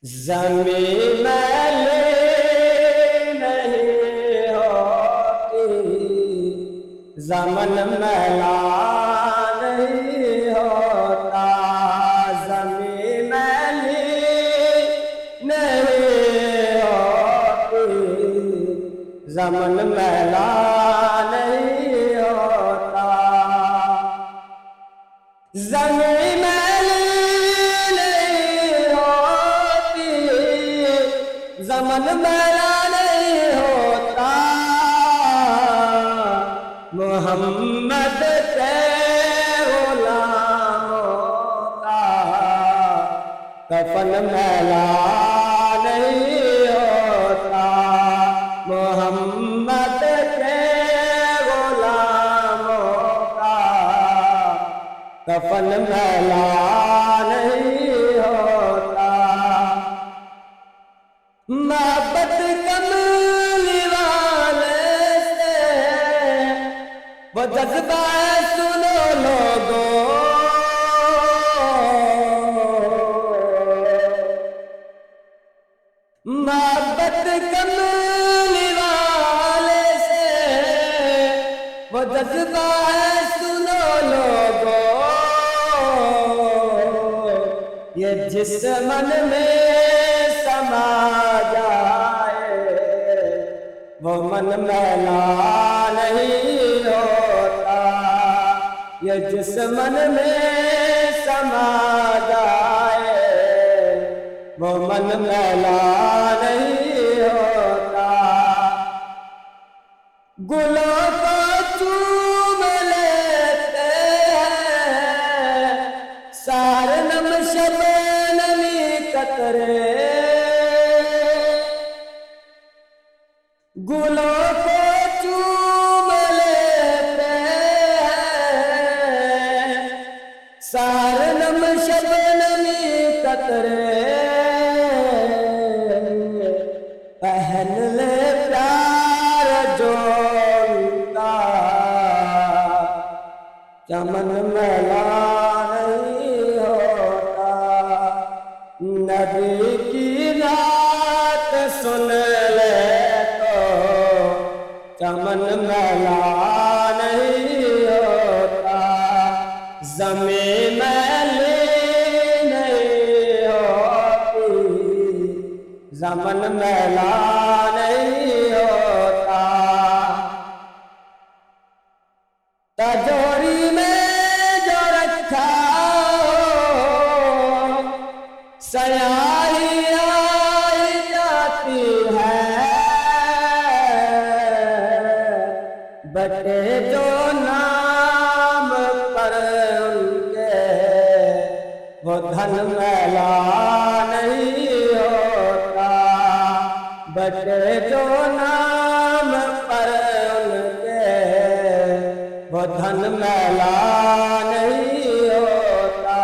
ज़मीं मैले नहीं होती, ज़मन मैला नहीं होता। ज़मीं मैली नहीं होती, ज़मन मैला नहीं होता। ज़मीं मैली ज़मन मैला नहीं होता। मोहम्मद के गुलामों का कफन मैला नहीं होता। मोहम्मद के गुलामों का कफन मैला नहीं होता। मोहब्बत कमली वाले से वो जज्बा है, सुनो लोगों। मोहब्बत कमली वाले से वो जज्बा है, सुनो लोगों। ये जिस मन में समा जाए वो मन मैला नहीं होता। ये जिस मन में समा जाए वो मन मैला नहीं होता। गुलों को चूम लेते हैं सारे नम शबनमी कतरे। गुलों को चूम लेते हैं सारे नम शबनमी कतरे। पहन ले प्यार जो उनका, चमन मैला नहीं होता। नबी की रात सुन ले तो चमन मैला नहीं होता। ज़मीं मैली नहीं होती, ज़मन मैला नहीं होता। तिजोरी में जो रखा हो स्याही आई जाती है। बटे जो नाम पर उनके वो धन मैला नहीं होता। बटे जो नाम पर उनके वो धन मैला नहीं होता।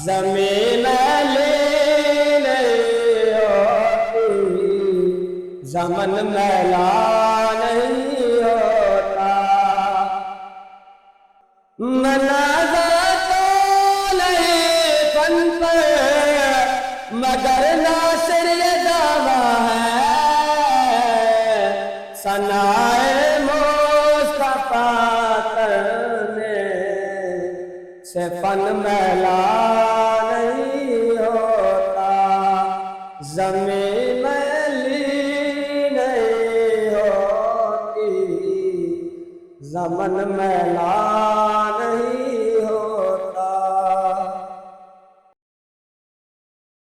ज़मीं मैली नहीं होती, ज़मन मैला नहीं होता। मनाज़ा तो नहीं फन पर मगर नासिर ये दावा है। सनाए मुस्तफा करने से फन मैला नहीं होता। ज़मीं मैली नहीं होती, ज़मन मैला नहीं